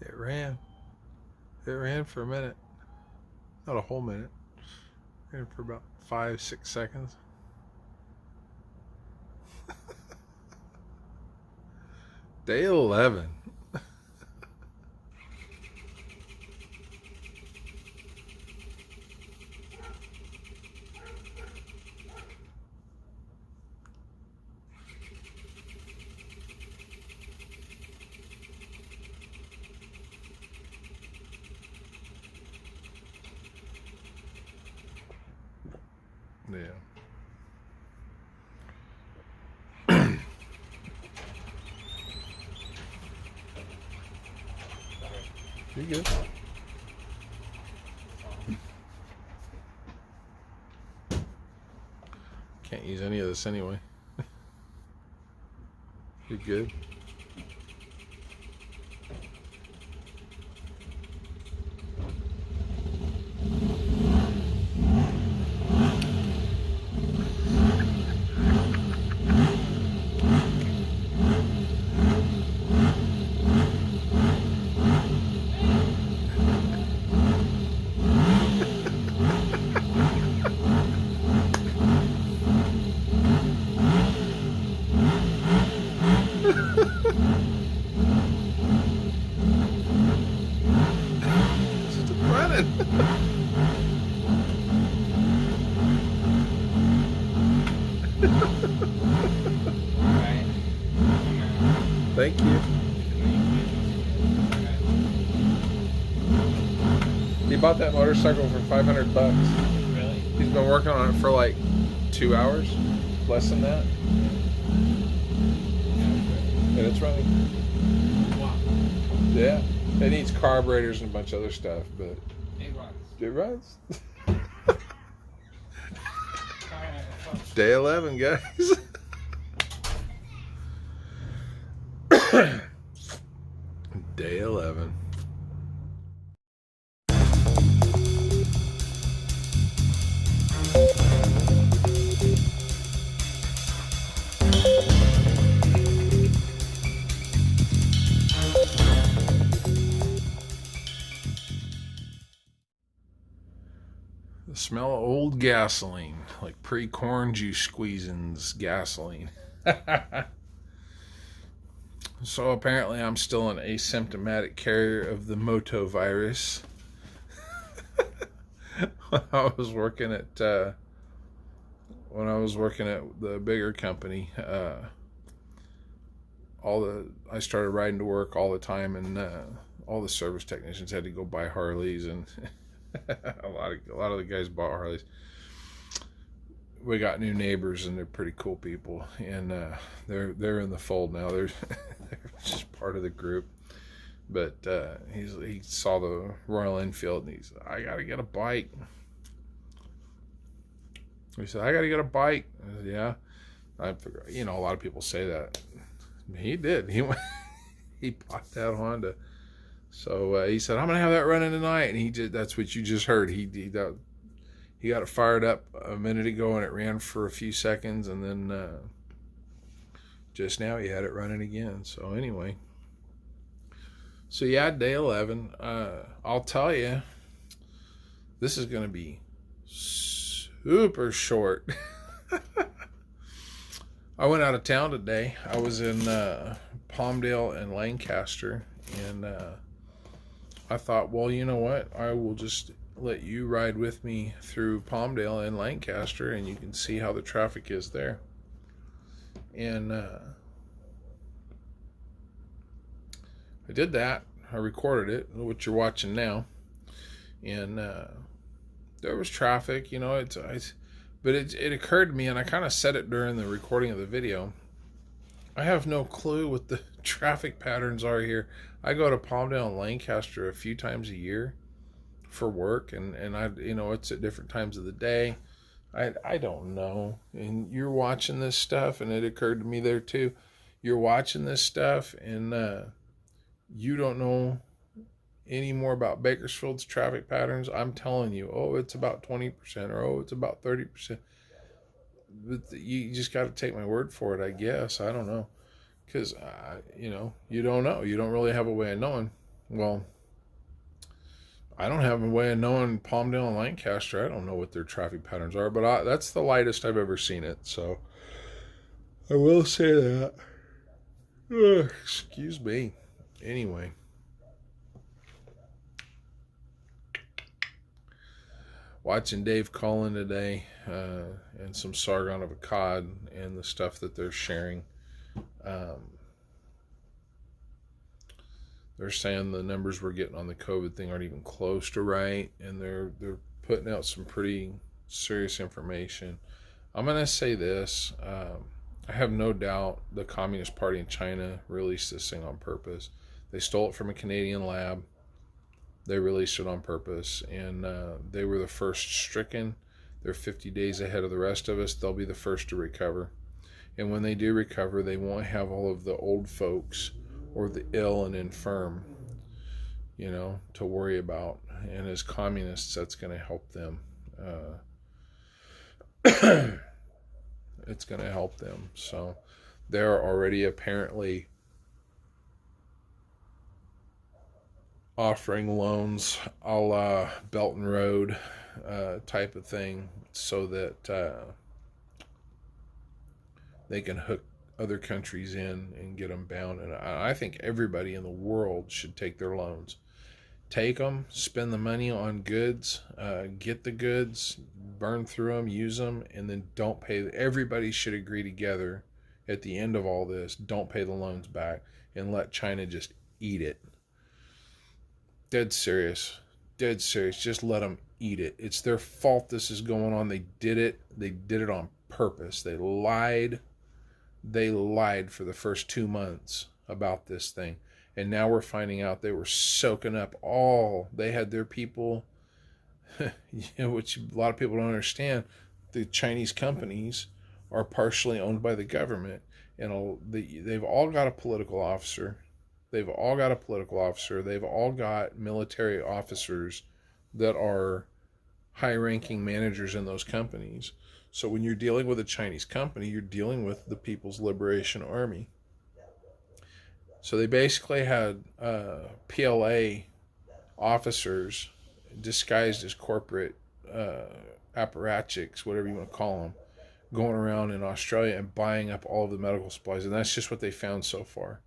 It ran. It ran for a minute. Not a whole minute. It ran for about 5-6 seconds. Day 11. Yeah. You're good. Can't use any of this anyway. You're good. Just running. Alright. Thank you. He bought that motorcycle for $500. Really? He's been working on it for like 2 hours, less than that, and it's running. Wow. Yeah, it needs carburetors and a bunch of other stuff, but It runs. it runs. Alright. Day 11, guys. Day 11. The smell of old gasoline, like pre-corn juice squeezing's gasoline. So apparently I'm still an asymptomatic carrier of the moto virus. When I was working at the bigger company, I started riding to work all the time, and all the service technicians had to go buy Harleys, and a lot of the guys bought Harleys. We got new neighbors, and they're pretty cool people, and they're in the fold now. They're just part of the group. But he saw the Royal Enfield, and he said, "I gotta get a bike." He said, "I gotta get a bike." I said, "Yeah." I figure, a lot of people say that. He did. He went. He bought that Honda. So he said, "I'm gonna have that running tonight," and he did. That's what you just heard. He got it fired up a minute ago, and it ran for a few seconds, and then just now he had it running again. So anyway, yeah, day 11. I'll tell you, this is gonna be super short. I went out of town today. I was in Palmdale and Lancaster, and I thought, well, you know what? I will just let you ride with me through Palmdale and Lancaster, and you can see how the traffic is there. And I did that. I recorded it, what you're watching now, and there was traffic. But it occurred to me, and I kind of said it during the recording of the video. I have no clue what the traffic patterns are here. I go to Palmdale and Lancaster a few times a year for work, and it's at different times of the day. I don't know. And you're watching this stuff, and it occurred to me there too. You're watching this stuff, and you don't know any more about Bakersfield's traffic patterns. I'm telling you, oh, it's about 20%, or oh, it's about 30%. But you just got to take my word for it, I guess. I don't know, because you don't know. You don't really have a way of knowing. Well, I don't have a way of knowing Palmdale and Lancaster. I don't know what their traffic patterns are, but that's the lightest I've ever seen it. So I will say that. Excuse me. Anyway, watching Dave Cullen today and some Sargon of Akkad and the stuff that they're sharing. They're saying the numbers we're getting on the COVID thing aren't even close to right, and they're putting out some pretty serious information. I'm gonna say this: I have no doubt the Communist Party in China released this thing on purpose. They stole it from a Canadian lab. They released it on purpose, and they were the first stricken. They're 50 days ahead of the rest of us. They'll be the first to recover. And when they do recover, they won't have all of the old folks or the ill and infirm, to worry about. And as communists, that's going to help them. It's going to help them. So they're already apparently offering loans a la Belt and Road type of thing, so that they can hook other countries in and get them bound. And I think everybody in the world should take their loans. Take them, spend the money on goods, get the goods, burn through them, use them, and then don't pay. Everybody should agree together at the end of all this, don't pay the loans back and let China just eat it. Dead serious. Just let them eat it. It's their fault this is going on. They did it. They did it on purpose. They lied for the first 2 months about this thing. And now we're finding out they were soaking up they had their people, which a lot of people don't understand. The Chinese companies are partially owned by the government, and they've all got a political officer. They've all got military officers that are high-ranking managers in those companies. So when you're dealing with a Chinese company, you're dealing with the People's Liberation Army. So they basically had PLA officers disguised as corporate apparatchiks, whatever you want to call them, going around in Australia and buying up all of the medical supplies. And that's just what they found so far.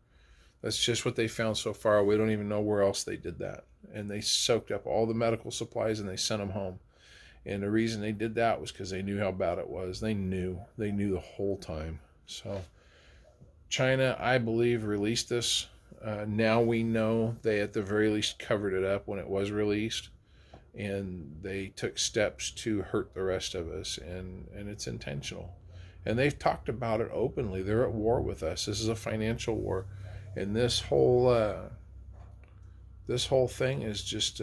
We don't even know where else they did that. And they soaked up all the medical supplies and they sent them home. And the reason they did that was because they knew how bad it was. They knew the whole time. So China, I believe, released this. Now we know they at the very least covered it up when it was released. And they took steps to hurt the rest of us. And it's intentional. And they've talked about it openly. They're at war with us. This is a financial war. And this whole thing is just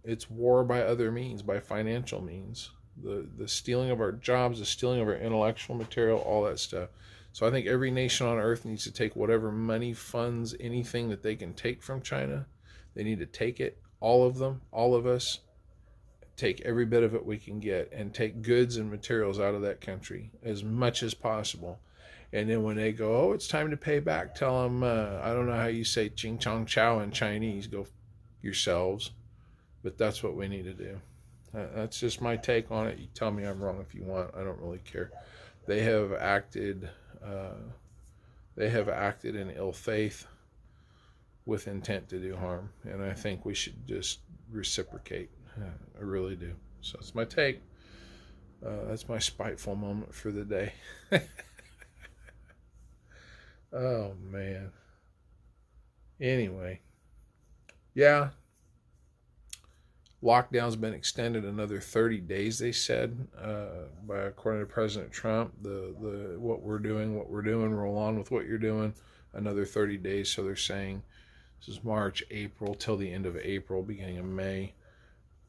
it's war by other means, by financial means. The stealing of our jobs, the stealing of our intellectual material, all that stuff. So I think every nation on earth needs to take whatever money, funds, anything that they can take from China. They need to take it, all of them, all of us. Take every bit of it we can get and take goods and materials out of that country as much as possible. And then when they go, oh, it's time to pay back, tell them, I don't know how you say ching chong chow in Chinese, go yourselves. But that's what we need to do. That's just my take on it. You tell me I'm wrong if you want. I don't really care. They have acted in ill faith with intent to do harm. And I think we should just reciprocate. I really do. So that's my take. That's my spiteful moment for the day. Oh, man. Anyway. Yeah. Lockdown's been extended another 30 days, they said, according to President Trump. The what we're doing, roll on with what you're doing, another 30 days. So they're saying this is March, April, till the end of April, beginning of May.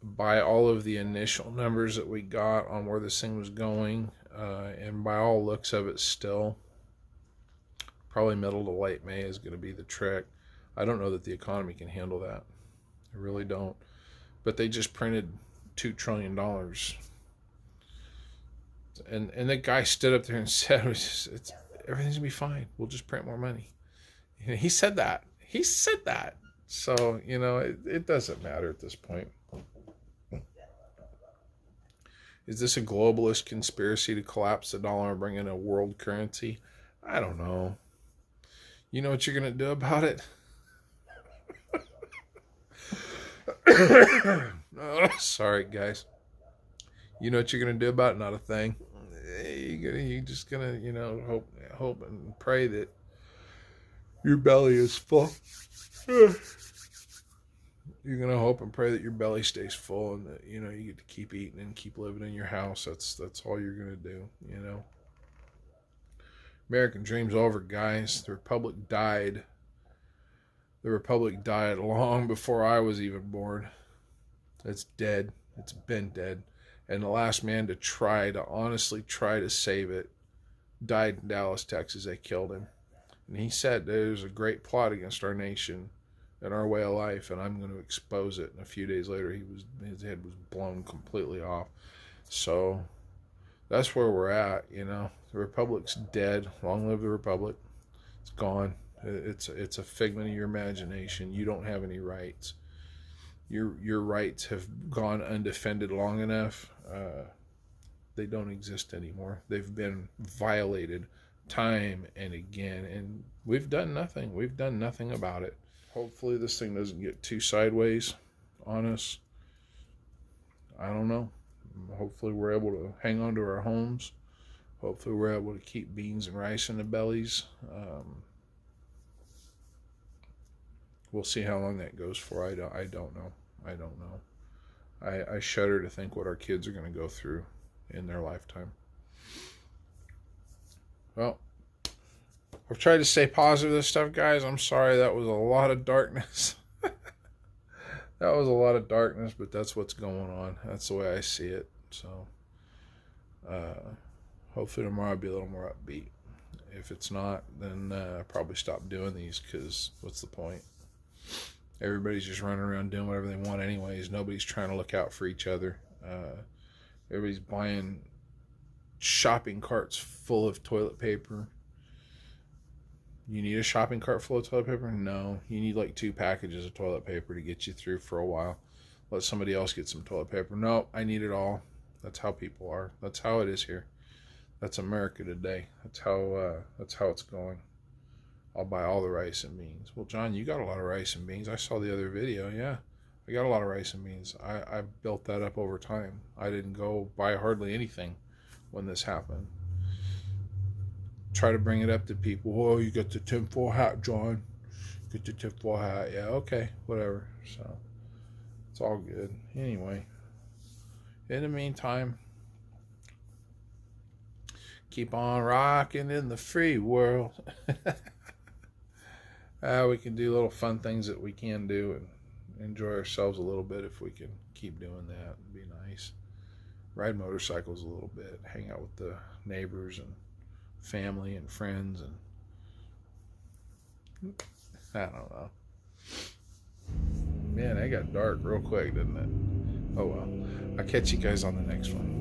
By all of the initial numbers that we got on where this thing was going, and by all looks of it still, probably middle to late May is going to be the trick. I don't know that the economy can handle that. I really don't. But they just printed $2 trillion. And the guy stood up there and said, everything's going to be fine. We'll just print more money. And he said that. So, it doesn't matter at this point. Is this a globalist conspiracy to collapse the dollar and bring in a world currency? I don't know. You know what you're going to do about it? Oh, sorry, guys. You know what you're going to do about it? Not a thing. You're just going to, hope and pray that your belly is full. You're going to hope and pray that your belly stays full and that, you get to keep eating and keep living in your house. That's all you're going to do, American dream's over, guys. The Republic died. The Republic died long before I was even born. It's dead. It's been dead. And the last man to honestly try to save it died in Dallas, Texas. They killed him. And he said there's a great plot against our nation and our way of life, and I'm going to expose it. And a few days later, his head was blown completely off. So that's where we're at, The Republic's dead. Long live the Republic. It's gone. It's a figment of your imagination. You don't have any rights. Your rights have gone undefended long enough. They don't exist anymore. They've been violated time and again, and we've done nothing. We've done nothing about it. Hopefully this thing doesn't get too sideways on us. I don't know. Hopefully we're able to hang on to our homes. Hopefully we're able to keep beans and rice in the bellies. We'll see how long that goes for. I don't know. I shudder to think what our kids are going to go through in their lifetime. Well, I've tried to stay positive with this stuff, guys. I'm sorry, that was a lot of darkness. That was a lot of darkness, but that's what's going on. That's the way I see it. So, hopefully tomorrow I'll be a little more upbeat. If it's not, then I'll probably stop doing these, because what's the point? Everybody's just running around doing whatever they want anyways. Nobody's trying to look out for each other. Everybody's buying shopping carts full of toilet paper. You need a shopping cart full of toilet paper? No. You need like 2 packages of toilet paper to get you through for a while. Let somebody else get some toilet paper. No, I need it all. That's how people are. That's how it is here. That's America today. That's how it's going. I'll buy all the rice and beans. Well, John, you got a lot of rice and beans. I saw the other video. Yeah, I got a lot of rice and beans. I built that up over time. I didn't go buy hardly anything when this happened. Try to bring it up to people. Oh, you got the tinfoil hat, John. Get the tinfoil hat. Yeah, okay, whatever. So it's all good. Anyway, in the meantime, keep on rocking in the free world. We can do little fun things that we can do and enjoy ourselves a little bit if we can keep doing that. It'd be nice. Ride motorcycles a little bit. Hang out with the neighbors and family and friends, and I don't know. Man, it got dark real quick, didn't it? Oh well. I'll catch you guys on the next one.